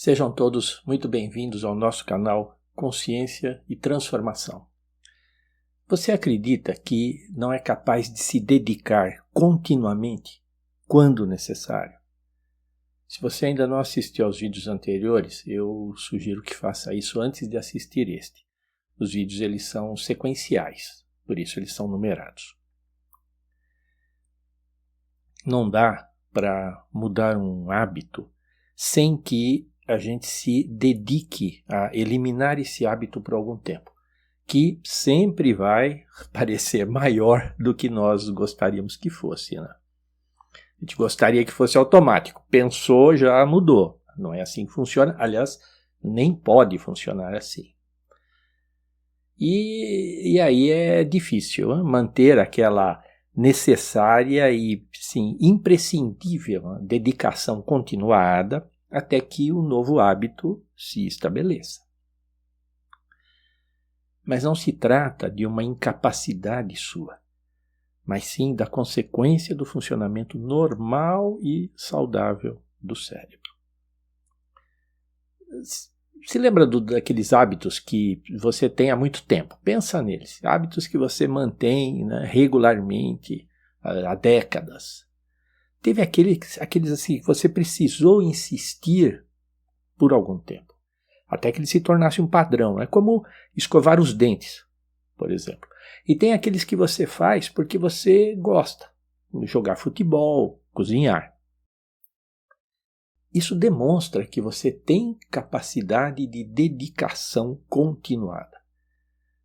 Sejam todos muito bem-vindos ao nosso canal Consciência e Transformação. Você acredita que não é capaz de se dedicar continuamente quando necessário? Se você ainda não assistiu aos vídeos anteriores, eu sugiro que faça isso antes de assistir este. Os vídeos eles são sequenciais, por isso eles são numerados. Não dá para mudar um hábito sem que a gente se dedique a eliminar esse hábito por algum tempo, que sempre vai parecer maior do que nós gostaríamos que fosse, né? A gente gostaria que fosse automático. Pensou, já mudou. Não é assim que funciona. Aliás, nem pode funcionar assim. E aí é difícil, né? Manter aquela necessária e sim, imprescindível, né? Dedicação continuada até que o novo hábito se estabeleça. Mas não se trata de uma incapacidade sua, mas sim da consequência do funcionamento normal e saudável do cérebro. Se lembra daqueles hábitos que você tem há muito tempo? Pensa neles. Hábitos que você mantém, né, regularmente há décadas. Teve aqueles assim que você precisou insistir por algum tempo, até que ele se tornasse um padrão. É como escovar os dentes, por exemplo. E tem aqueles que você faz porque você gosta, jogar futebol, cozinhar. Isso demonstra que você tem capacidade de dedicação continuada.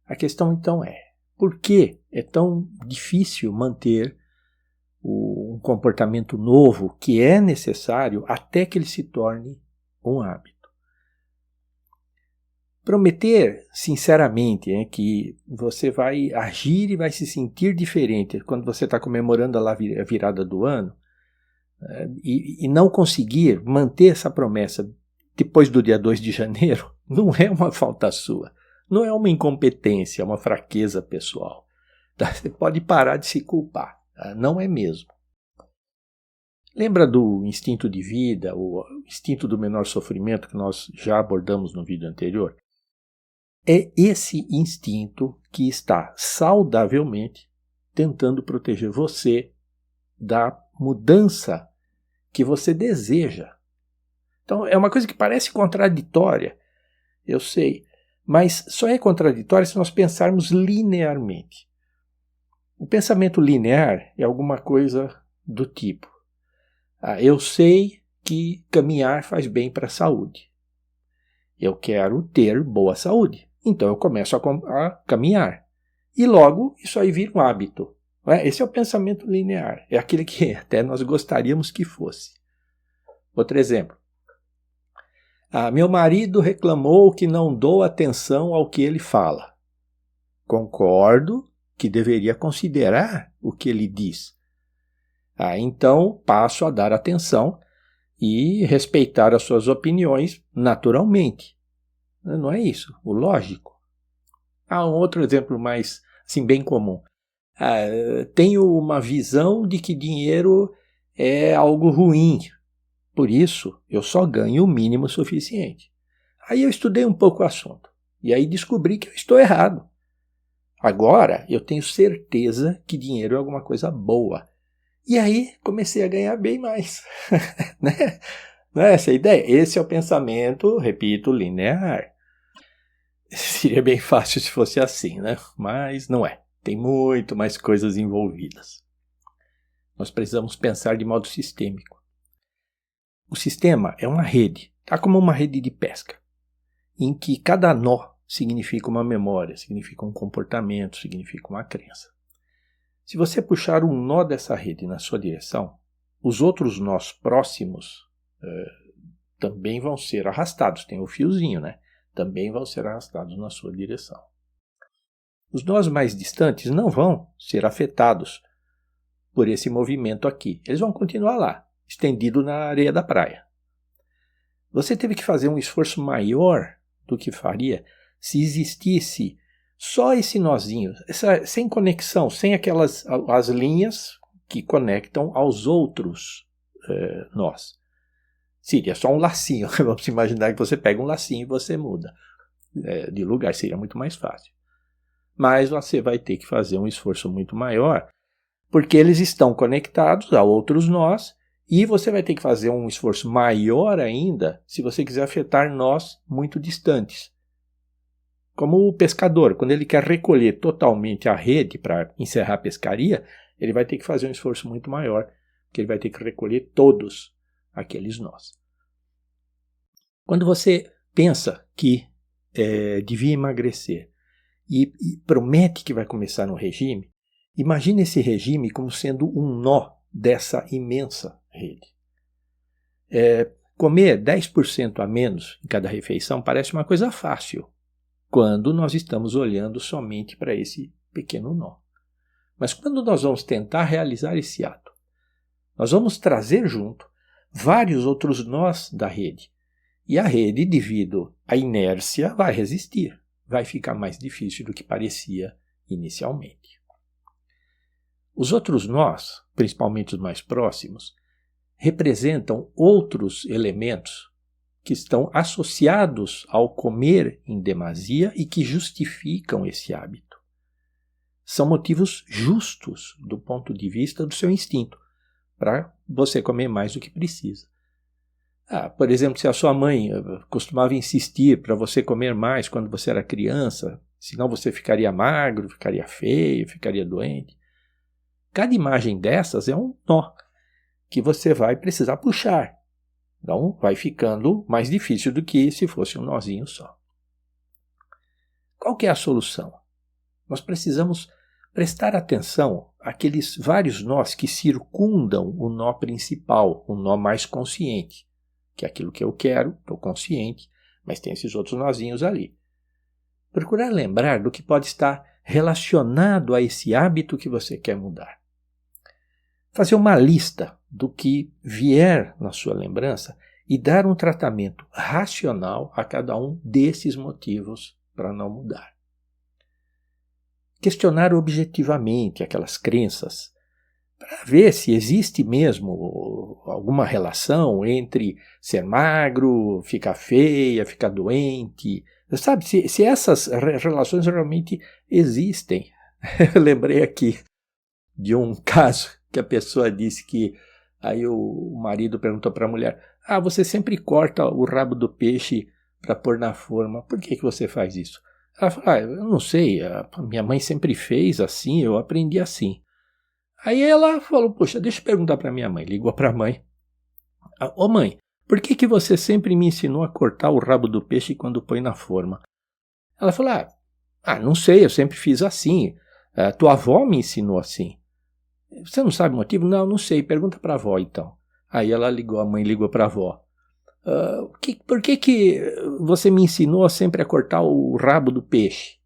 A questão então é, por que é tão difícil manter um comportamento novo que é necessário até que ele se torne um hábito? Prometer sinceramente que você vai agir e vai se sentir diferente quando você está comemorando a virada do ano e não conseguir manter essa promessa depois do dia 2 de janeiro não é uma falta sua, não é uma incompetência, é uma fraqueza pessoal. Você pode parar de se culpar. Não é mesmo. Lembra do instinto de vida, o instinto do menor sofrimento que nós já abordamos no vídeo anterior? É esse instinto que está saudavelmente tentando proteger você da mudança que você deseja. Então é uma coisa que parece contraditória, eu sei, mas só é contraditória se nós pensarmos linearmente. O pensamento linear é alguma coisa do tipo: eu sei que caminhar faz bem para a saúde. Eu quero ter boa saúde. Então eu começo a caminhar. E logo isso aí vira um hábito. Não é? Esse é o pensamento linear. É aquele que até nós gostaríamos que fosse. Outro exemplo. Meu marido reclamou que não dou atenção ao que ele fala. Concordo que deveria considerar o que ele diz. Então passo a dar atenção e respeitar as suas opiniões naturalmente. Não é isso, o lógico. Um outro exemplo mais, assim, bem comum. Tenho uma visão de que dinheiro é algo ruim, por isso eu só ganho o mínimo suficiente. Aí eu estudei um pouco o assunto e aí descobri que eu estou errado. Agora eu tenho certeza que dinheiro é alguma coisa boa. E aí comecei a ganhar bem mais. Né? Não é essa a ideia? Esse é o pensamento, repito, linear. Seria bem fácil se fosse assim, né? Mas não é. Tem muito mais coisas envolvidas. Nós precisamos pensar de modo sistêmico. O sistema é uma rede, tá como uma rede de pesca, em que cada nó significa uma memória, significa um comportamento, significa uma crença. Se você puxar um nó dessa rede na sua direção, os outros nós próximos também vão ser arrastados. Tem o fiozinho, né? Também vão ser arrastados na sua direção. Os nós mais distantes não vão ser afetados por esse movimento aqui. Eles vão continuar lá, estendido na areia da praia. Você teve que fazer um esforço maior do que faria se existisse só esse nozinho, sem conexão, sem as linhas que conectam aos outros nós. Seria só um lacinho. Vamos imaginar que você pega um lacinho e você muda de lugar. Seria muito mais fácil. Mas você vai ter que fazer um esforço muito maior, porque eles estão conectados a outros nós, e você vai ter que fazer um esforço maior ainda se você quiser afetar nós muito distantes. Como o pescador, quando ele quer recolher totalmente a rede para encerrar a pescaria, ele vai ter que fazer um esforço muito maior, porque ele vai ter que recolher todos aqueles nós. Quando você pensa que devia emagrecer e promete que vai começar no regime, imagine esse regime como sendo um nó dessa imensa rede. Comer 10% a menos em cada refeição parece uma coisa fácil, quando nós estamos olhando somente para esse pequeno nó. Mas quando nós vamos tentar realizar esse ato, nós vamos trazer junto vários outros nós da rede. E a rede, devido à inércia, vai resistir. Vai ficar mais difícil do que parecia inicialmente. Os outros nós, principalmente os mais próximos, representam outros elementos que estão associados ao comer em demasia e que justificam esse hábito. São motivos justos do ponto de vista do seu instinto, para você comer mais do que precisa. Por exemplo, se a sua mãe costumava insistir para você comer mais quando você era criança, senão você ficaria magro, ficaria feio, ficaria doente. Cada imagem dessas é um nó que você vai precisar puxar. Então, vai ficando mais difícil do que se fosse um nozinho só. Qual que é a solução? Nós precisamos prestar atenção àqueles vários nós que circundam o nó principal, o nó mais consciente, que é aquilo que eu quero, estou consciente, mas tem esses outros nozinhos ali. Procurar lembrar do que pode estar relacionado a esse hábito que você quer mudar. Fazer uma lista do que vier na sua lembrança e dar um tratamento racional a cada um desses motivos para não mudar. Questionar objetivamente aquelas crenças para ver se existe mesmo alguma relação entre ser magro, ficar feia, ficar doente. Sabe, se essas relações realmente existem. Eu lembrei aqui de um caso que a pessoa disse que aí o marido perguntou para a mulher: você sempre corta o rabo do peixe para pôr na forma, por que você faz isso? Ela falou: eu não sei, a minha mãe sempre fez assim, eu aprendi assim. Aí ela falou: poxa, deixa eu perguntar para minha mãe. Ligou para a mãe: ô mãe, por que você sempre me ensinou a cortar o rabo do peixe quando põe na forma? Ela falou: não sei, eu sempre fiz assim, tua avó me ensinou assim. Você não sabe o motivo? Não sei, pergunta para a avó então. Aí a mãe ligou para a avó: por que você me ensinou sempre a cortar o rabo do peixe?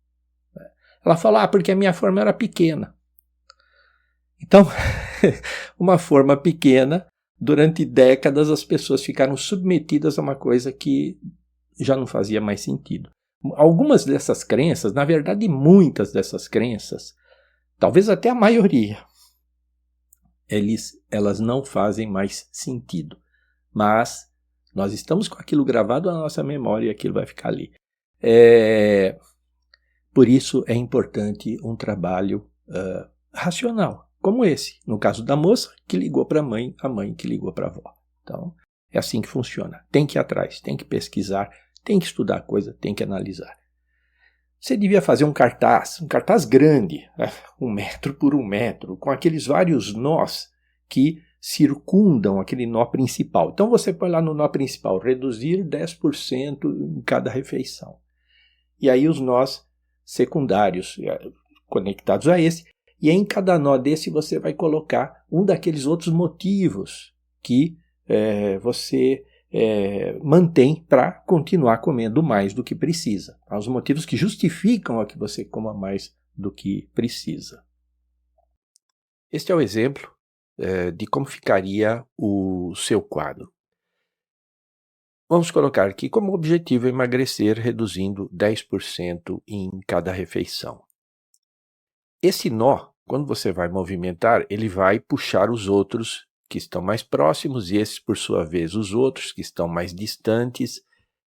Ela falou: porque a minha forma era pequena. Então, uma forma pequena, durante décadas as pessoas ficaram submetidas a uma coisa que já não fazia mais sentido. Algumas dessas crenças, na verdade muitas dessas crenças, talvez até a maioria, elas não fazem mais sentido. Mas nós estamos com aquilo gravado na nossa memória e aquilo vai ficar ali. Por isso é importante um trabalho racional, como esse. No caso da moça que ligou para a mãe que ligou para a avó. Então, é assim que funciona. Tem que ir atrás, tem que pesquisar, tem que estudar a coisa, tem que analisar. Você devia fazer um cartaz grande, 1 metro por 1 metro, com aqueles vários nós que circundam aquele nó principal. Então você põe lá no nó principal: reduzir 10% em cada refeição. E aí os nós secundários conectados a esse, e aí em cada nó desse você vai colocar um daqueles outros motivos que você mantém para continuar comendo mais do que precisa. Os motivos que justificam a que você coma mais do que precisa. Este é o exemplo de como ficaria o seu quadro. Vamos colocar aqui como objetivo emagrecer reduzindo 10% em cada refeição. Esse nó, quando você vai movimentar, ele vai puxar os outros que estão mais próximos, e esses, por sua vez, os outros que estão mais distantes,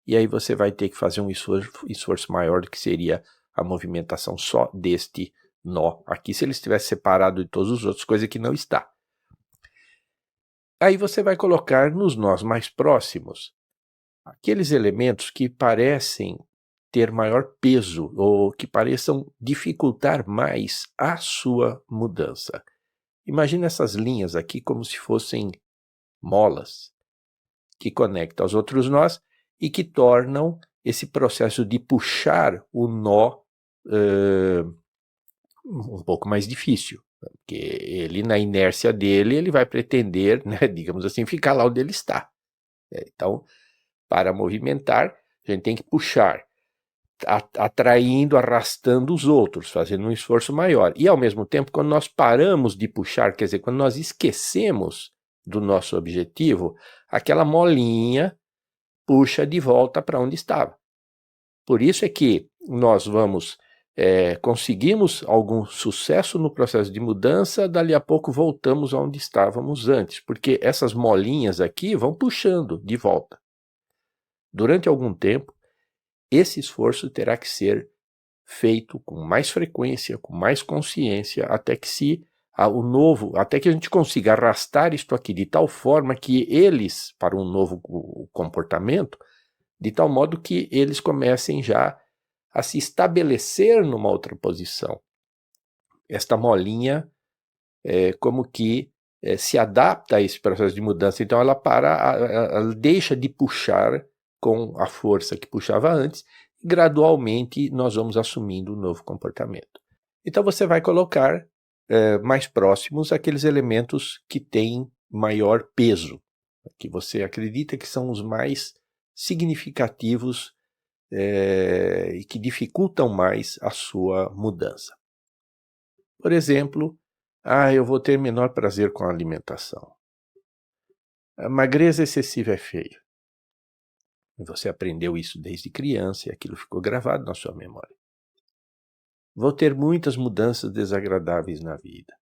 e aí você vai ter que fazer um esforço maior do que seria a movimentação só deste nó aqui, se ele estivesse separado de todos os outros, coisa que não está. Aí você vai colocar nos nós mais próximos aqueles elementos que parecem ter maior peso ou que pareçam dificultar mais a sua mudança. Imagina essas linhas aqui como se fossem molas que conectam aos outros nós e que tornam esse processo de puxar o nó um pouco mais difícil, porque ele, na inércia dele, ele vai pretender, né, digamos assim, ficar lá onde ele está. Então, para movimentar, a gente tem que puxar, atraindo, arrastando os outros, fazendo um esforço maior. E, ao mesmo tempo, quando nós paramos de puxar, quer dizer, quando nós esquecemos do nosso objetivo, aquela molinha puxa de volta para onde estava. Por isso é que nós conseguimos algum sucesso no processo de mudança, dali a pouco voltamos aonde estávamos antes, porque essas molinhas aqui vão puxando de volta. Durante algum tempo, esse esforço terá que ser feito com mais frequência, com mais consciência, até que até que a gente consiga arrastar isto aqui de tal forma que eles, para um novo comportamento, de tal modo que eles comecem já a se estabelecer numa outra posição. Esta molinha como que se adapta a esse processo de mudança, então ela deixa de puxar com a força que puxava antes, e gradualmente nós vamos assumindo um novo comportamento. Então você vai colocar mais próximos aqueles elementos que têm maior peso, que você acredita que são os mais significativos e que dificultam mais a sua mudança. Por exemplo, eu vou ter menor prazer com a alimentação. A magreza excessiva é feio. Você aprendeu isso desde criança e aquilo ficou gravado na sua memória. Vou ter muitas mudanças desagradáveis na vida.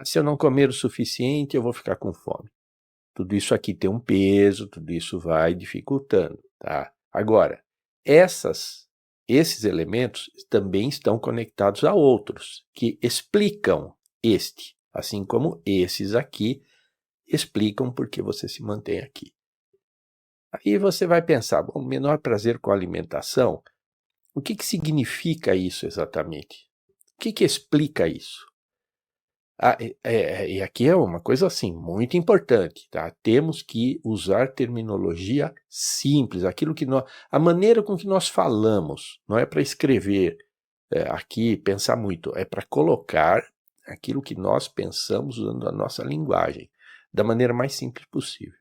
Se eu não comer o suficiente, eu vou ficar com fome. Tudo isso aqui tem um peso, tudo isso vai dificultando, tá? Agora, esses elementos também estão conectados a outros, que explicam assim como esses aqui explicam por que você se mantém aqui. Aí você vai pensar, bom, menor prazer com a alimentação, o que significa isso exatamente? O que explica isso? E aqui é uma coisa assim, muito importante, tá? Temos que usar terminologia simples, a maneira com que nós falamos, não é para escrever aqui, pensar muito, é para colocar aquilo que nós pensamos usando a nossa linguagem, da maneira mais simples possível.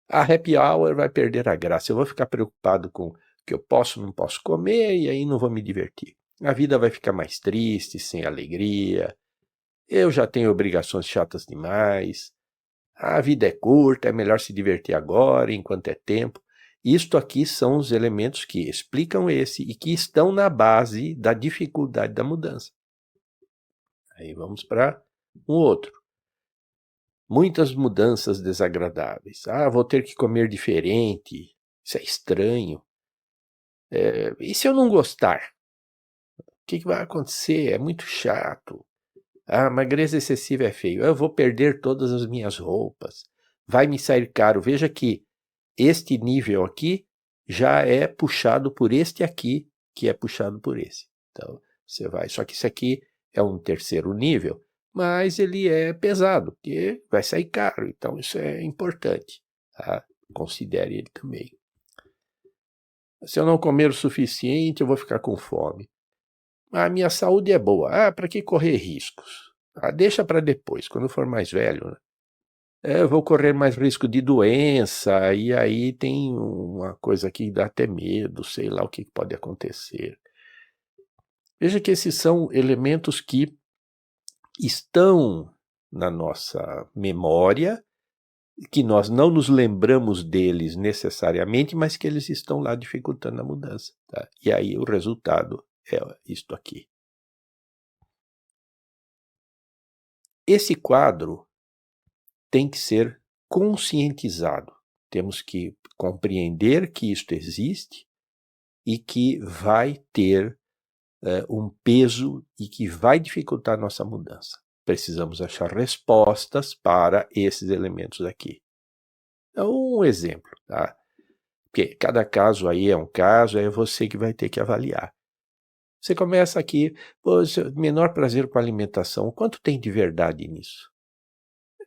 A happy hour vai perder a graça, eu vou ficar preocupado com o que eu posso, não posso comer, e aí não vou me divertir. A vida vai ficar mais triste, sem alegria. Eu já tenho obrigações chatas demais. A vida é curta, é melhor se divertir agora, enquanto é tempo. Isto aqui são os elementos que explicam esse e que estão na base da dificuldade da mudança. Aí vamos para um outro. Muitas mudanças desagradáveis. Vou ter que comer diferente. Isso é estranho. E se eu não gostar? O que vai acontecer? É muito chato. Magreza excessiva é feio. Eu vou perder todas as minhas roupas. Vai me sair caro. Veja que este nível aqui já é puxado por este aqui, que é puxado por esse. Então, você vai. Só que isso aqui é um terceiro nível, mas ele é pesado, porque vai sair caro. Então, isso é importante. Tá? Considere ele também. Se eu não comer o suficiente, eu vou ficar com fome. A minha saúde é boa. Para que correr riscos? Deixa para depois, quando for mais velho. Né? Eu vou correr mais risco de doença, e aí tem uma coisa que dá até medo, sei lá o que pode acontecer. Veja que esses são elementos que estão na nossa memória, que nós não nos lembramos deles necessariamente, mas que eles estão lá dificultando a mudança. Tá? E aí o resultado é isto aqui. Esse quadro tem que ser conscientizado. Temos que compreender que isto existe e que vai ter um peso e que vai dificultar nossa mudança. Precisamos achar respostas para esses elementos aqui. Então, um exemplo, tá? Porque cada caso aí é um caso, é você que vai ter que avaliar. Você começa aqui, menor prazer com a alimentação, quanto tem de verdade nisso?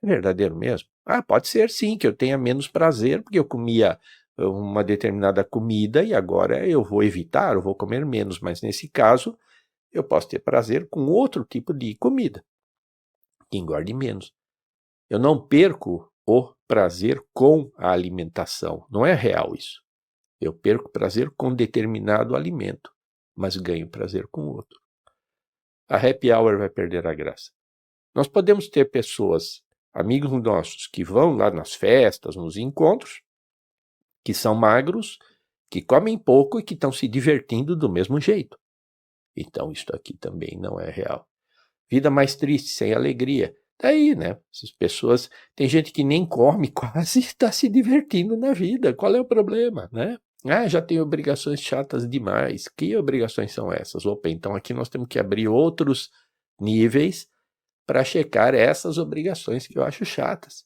É verdadeiro mesmo? Pode ser sim, que eu tenha menos prazer, porque eu comia uma determinada comida e agora eu vou evitar, eu vou comer menos, mas nesse caso eu posso ter prazer com outro tipo de comida, que engorde menos. Eu não perco o prazer com a alimentação, não é real isso. Eu perco prazer com determinado alimento, mas ganho prazer com outro. A happy hour vai perder a graça. Nós podemos ter pessoas, amigos nossos, que vão lá nas festas, nos encontros, que são magros, que comem pouco e que estão se divertindo do mesmo jeito. Então, isso aqui também não é real. Vida mais triste, sem alegria. Daí, né? Essas pessoas, tem gente que nem come quase e está se divertindo na vida. Qual é o problema, né? Já tem obrigações chatas demais. Que obrigações são essas? Opa, então aqui nós temos que abrir outros níveis para checar essas obrigações que eu acho chatas.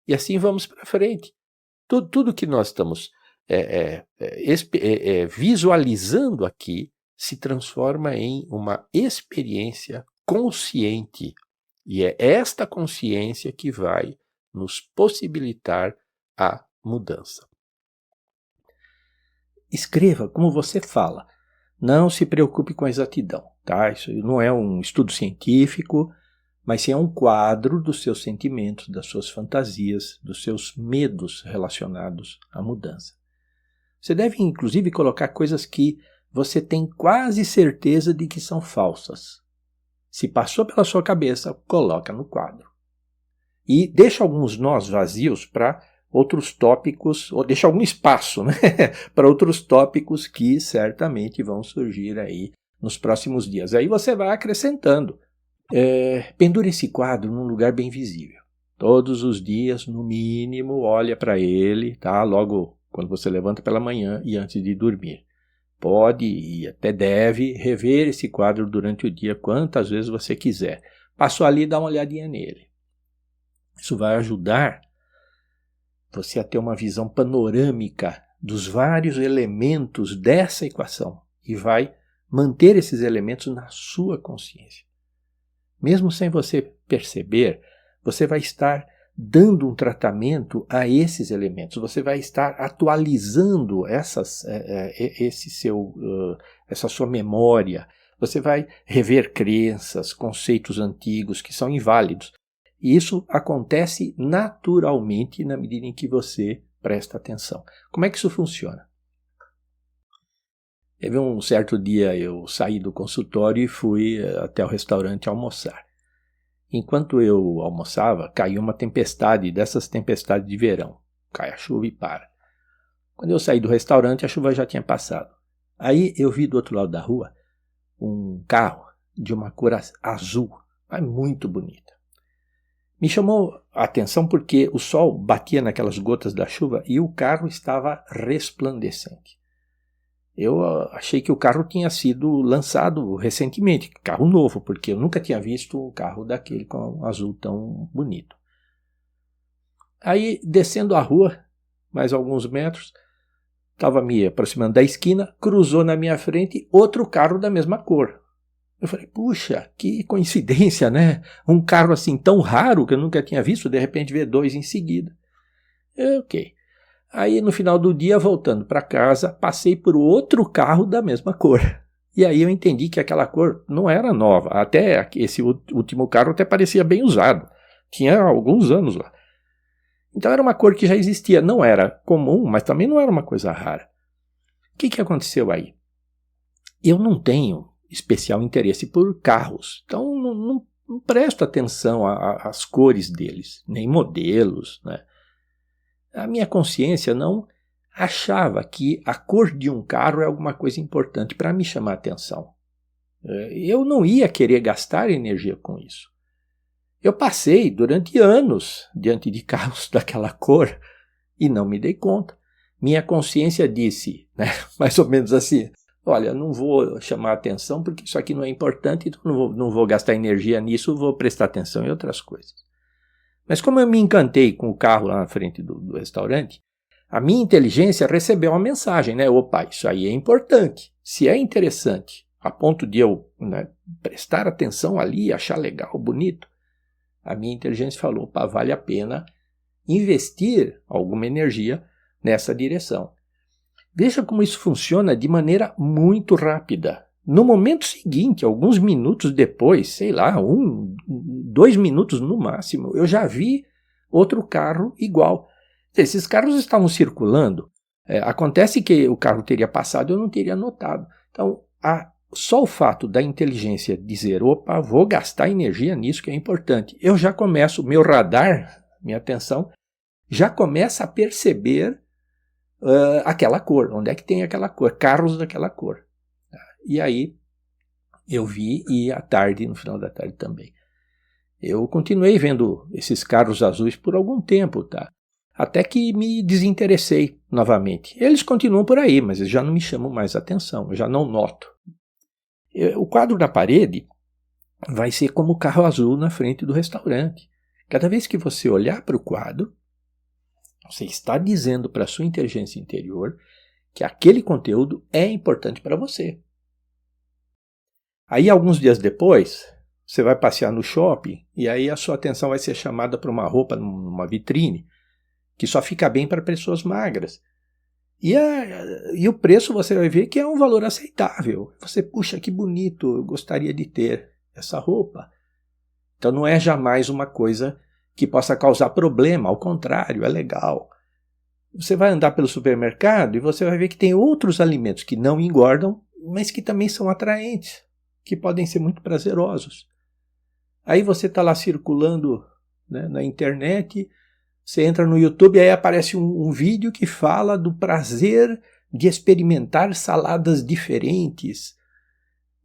E assim vamos para frente. Tudo que nós estamos visualizando aqui se transforma em uma experiência consciente. E é esta consciência que vai nos possibilitar a mudança. Escreva como você fala. Não se preocupe com a exatidão, tá? Isso não é um estudo científico, mas sim é um quadro dos seus sentimentos, das suas fantasias, dos seus medos relacionados à mudança. Você deve, inclusive, colocar coisas que você tem quase certeza de que são falsas. Se passou pela sua cabeça, coloca no quadro. E deixa alguns nós vazios para outros tópicos, ou deixa algum espaço, né? para outros tópicos que certamente vão surgir aí nos próximos dias. Aí você vai acrescentando. Pendure esse quadro num lugar bem visível. Todos os dias, no mínimo, olha para ele, tá? Logo quando você levanta pela manhã e antes de dormir. Pode e até deve rever esse quadro durante o dia quantas vezes você quiser. Passou ali, dá uma olhadinha nele. Isso vai ajudar você a ter uma visão panorâmica dos vários elementos dessa equação e vai manter esses elementos na sua consciência. Mesmo sem você perceber, você vai estar dando um tratamento a esses elementos. Você vai estar atualizando essa sua memória. Você vai rever crenças, conceitos antigos que são inválidos. E isso acontece naturalmente na medida em que você presta atenção. Como é que isso funciona? Teve um certo dia eu saí do consultório e fui até o restaurante almoçar. Enquanto eu almoçava, caiu uma tempestade, dessas tempestades de verão. Cai a chuva e para. Quando eu saí do restaurante, a chuva já tinha passado. Aí eu vi do outro lado da rua um carro de uma cor azul, mas muito bonita. Me chamou a atenção porque o sol batia naquelas gotas da chuva e o carro estava resplandecente. Eu achei que o carro tinha sido lançado recentemente, carro novo, porque eu nunca tinha visto um carro daquele com um azul tão bonito. Aí, descendo a rua, mais alguns metros, estava me aproximando da esquina, cruzou na minha frente outro carro da mesma cor. Eu falei, puxa, que coincidência, né? Um carro assim tão raro que eu nunca tinha visto, de repente ver dois em seguida. Ok. Aí, no final do dia, voltando para casa, passei por outro carro da mesma cor. E aí eu entendi que aquela cor não era nova. Até esse último carro até parecia bem usado. Tinha alguns anos lá. Então era uma cor que já existia. Não era comum, mas também não era uma coisa rara. O que aconteceu aí? Eu não tenho especial interesse por carros. Então não presto atenção às cores deles, nem modelos, né? A minha consciência não achava que a cor de um carro é alguma coisa importante para me chamar a atenção. Eu não ia querer gastar energia com isso. Eu passei durante anos diante de carros daquela cor e não me dei conta. Minha consciência disse, né, mais ou menos assim, olha, não vou chamar atenção porque isso aqui não é importante, então não vou gastar energia nisso, vou prestar atenção em outras coisas. Mas como eu me encantei com o carro lá na frente do restaurante, a minha inteligência recebeu uma mensagem, né? Opa, isso aí é importante. Se é interessante, a ponto de eu, né, prestar atenção ali, achar legal, bonito, a minha inteligência falou, opa, vale a pena investir alguma energia nessa direção. Veja como isso funciona de maneira muito rápida. No momento seguinte, alguns minutos depois, sei lá, 2 minutos no máximo, eu já vi outro carro igual. Esses carros estavam circulando. Acontece que o carro teria passado e eu não teria notado. Então, só o fato da inteligência dizer, opa, vou gastar energia nisso que é importante. Eu já começo, meu radar, minha atenção, já começa a perceber aquela cor. Onde é que tem aquela cor? Carros daquela cor. E aí eu vi, e à tarde, no final da tarde também. Eu continuei vendo esses carros azuis por algum tempo, tá? Até que me desinteressei novamente. Eles continuam por aí, mas já não me chamam mais atenção, eu já não noto. O quadro na parede vai ser como o carro azul na frente do restaurante. Cada vez que você olhar para o quadro, você está dizendo para a sua inteligência interior que aquele conteúdo é importante para você. Aí, alguns dias depois, você vai passear no shopping e aí a sua atenção vai ser chamada para uma roupa numa vitrine que só fica bem para pessoas magras. E o preço você vai ver que é um valor aceitável. Você, puxa, que bonito, eu gostaria de ter essa roupa. Então não é jamais uma coisa que possa causar problema, ao contrário, é legal. Você vai andar pelo supermercado e você vai ver que tem outros alimentos que não engordam, mas que também são atraentes, que podem ser muito prazerosos. Aí você está lá circulando, né, na internet, você entra no YouTube e aí aparece um vídeo que fala do prazer de experimentar saladas diferentes.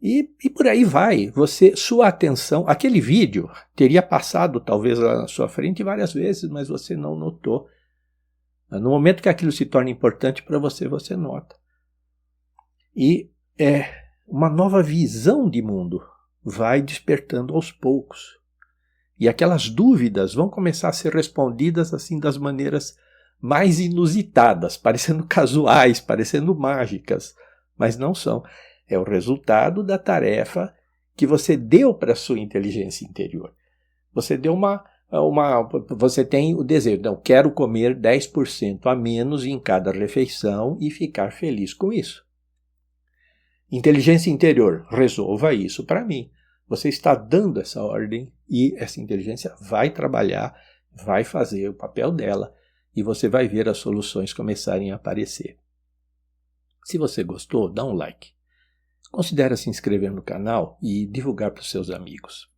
E por aí vai. Sua atenção, aquele vídeo teria passado talvez lá na sua frente várias vezes, mas você não notou. No momento que aquilo se torna importante para você, você nota. E uma nova visão de mundo vai despertando aos poucos. E aquelas dúvidas vão começar a ser respondidas assim das maneiras mais inusitadas, parecendo casuais, parecendo mágicas, mas não são. É o resultado da tarefa que você deu para a sua inteligência interior. Você deu você tem o desejo, não, quero comer 10% a menos em cada refeição e ficar feliz com isso. Inteligência interior, resolva isso para mim. Você está dando essa ordem e essa inteligência vai trabalhar, vai fazer o papel dela e você vai ver as soluções começarem a aparecer. Se você gostou, dá um like. Considere se inscrever no canal e divulgar para os seus amigos.